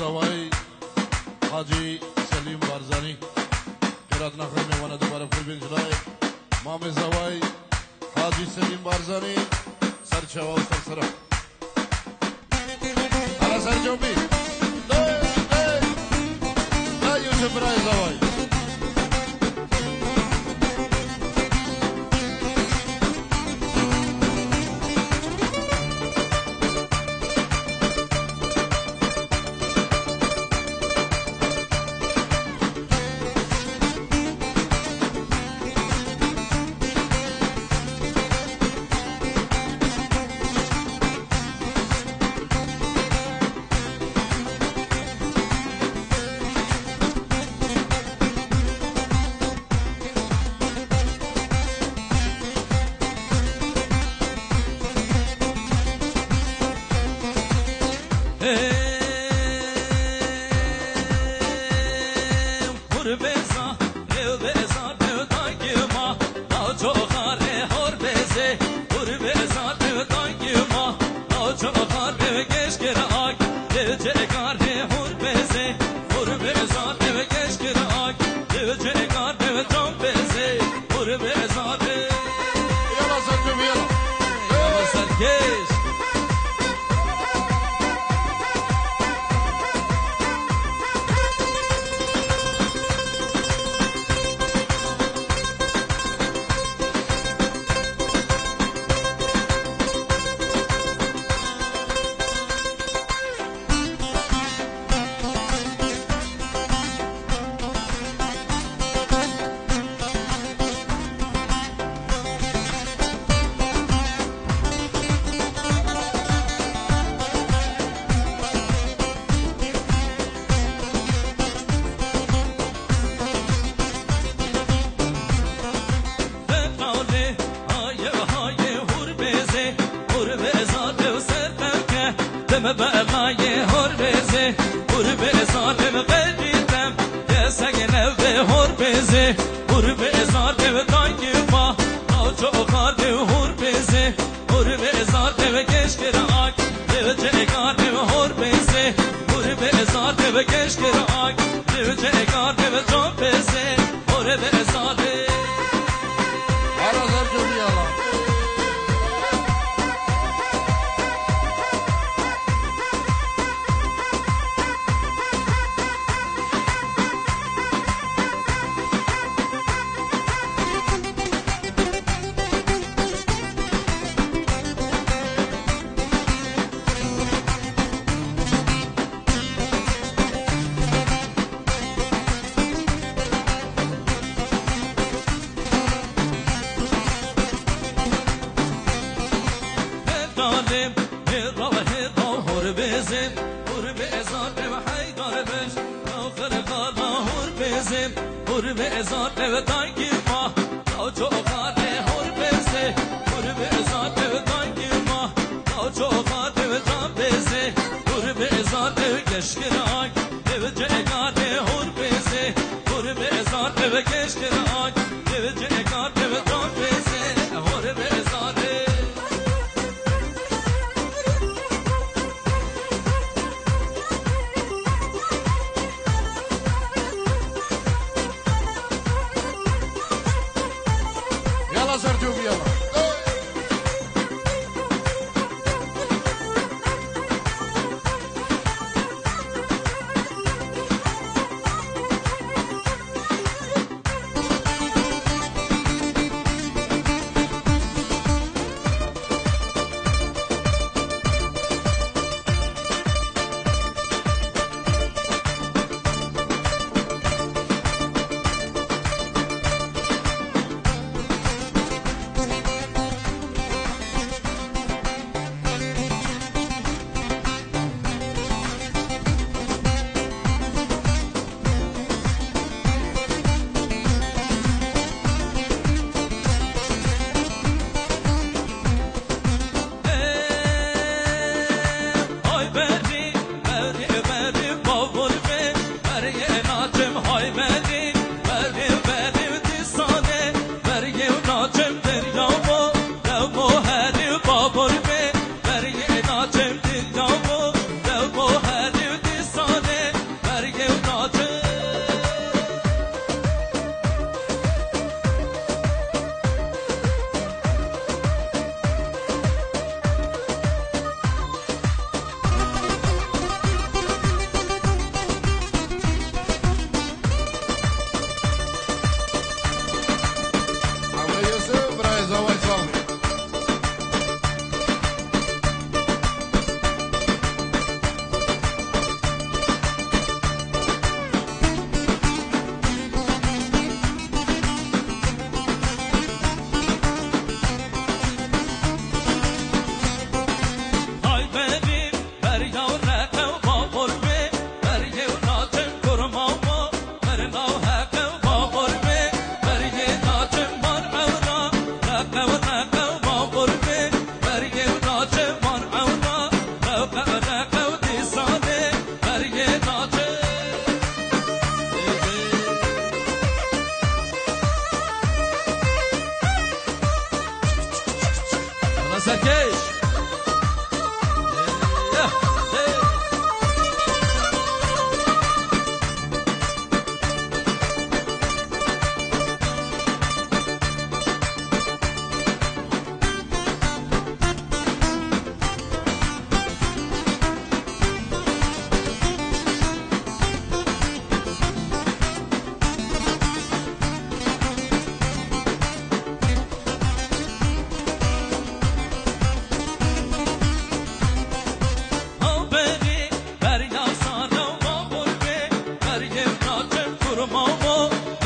زوایی حاجی سلیم بارزانی قرات نخیر میوانه دوباره پول بینجلای مام زوایی حاجی سلیم بارزانی سرچوا و سرسره حالا سرجنبی لا یوسف برای زوایی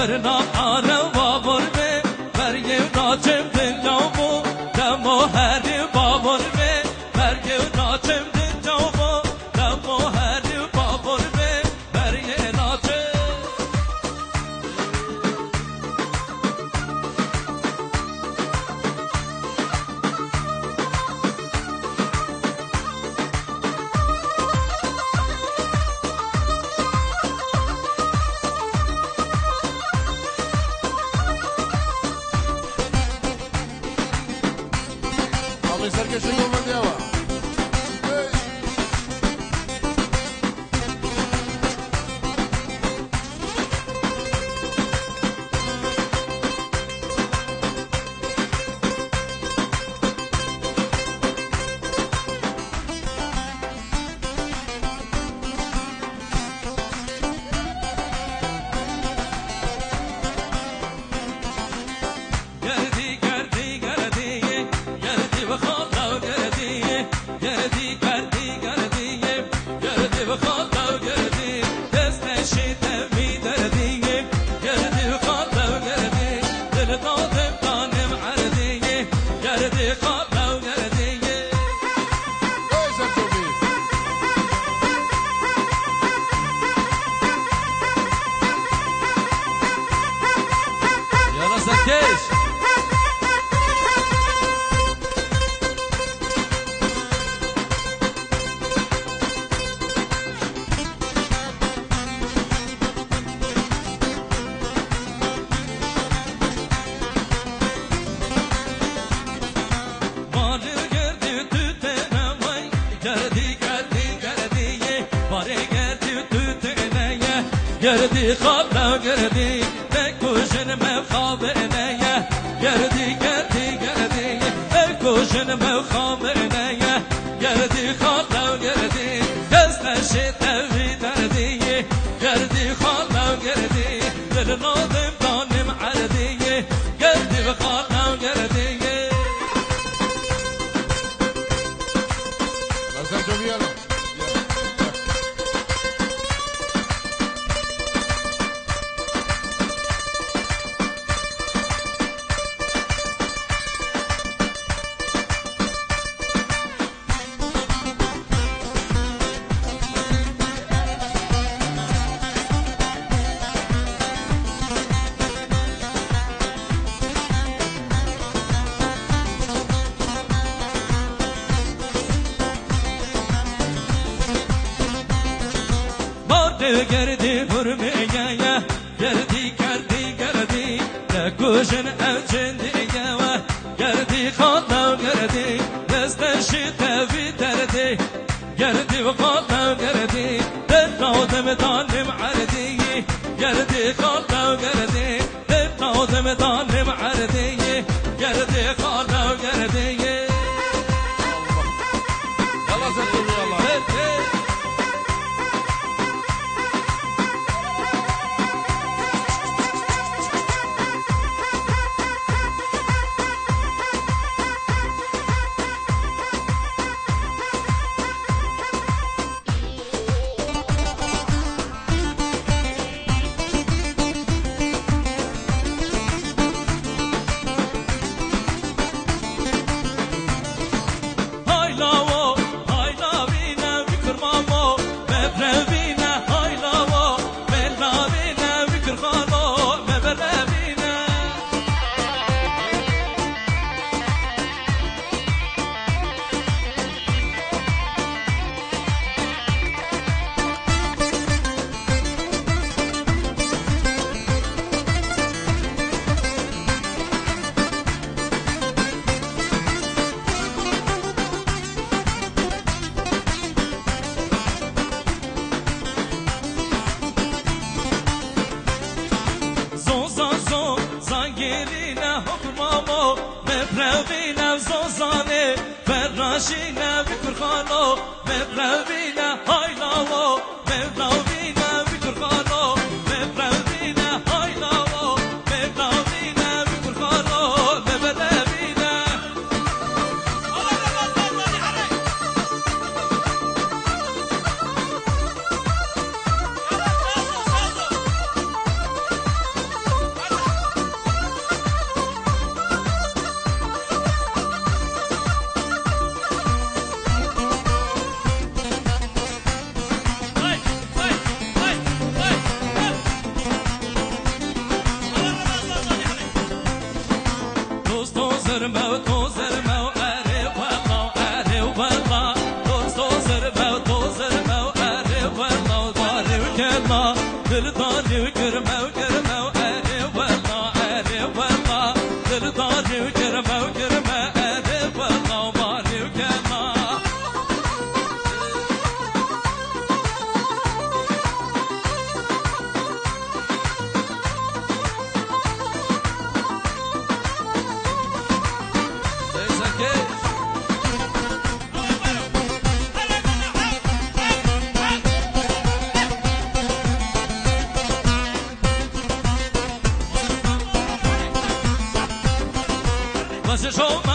برنا آرم بابر به برگه ناچم دلامو دمو هر بابر به برگه ناچم دلامو دمو هر بابر به برگه ناچم que chegou Mandela. گردی خاطر گردی بکوشن مخاب نیه گردی گردی گردی بکوشن مخاب نیه گردی خاطر گردی دستش توی دردی گردی خاطر گردی دل نادم دانم عردی گردی خاطر گردی گردی فرمیه گردی گردی گردی نکوشن اوچندیه و گردی خاطر گردی دستشی توی دردی گردی و خاطر گردی در نادم دانم عردی گردی خاطر گردی در نادم دانم عردی گردی خاطر گردی يلا زلزل يلا فراشينا بكرخانو مبراوينا هايلاو مبراوينا بكرخانو مبراوينا هايلاو مبراوينا بكرخانو مبراوينا زرمه و تو زرمه و اره والله اره والله تو زرمه و تو زرمه و اره والله داری و کلا دل داری و گرمه و گرمه و اره والله اره والله دل داری و گرمه و گرمه اره والله باری و کلا Mas eu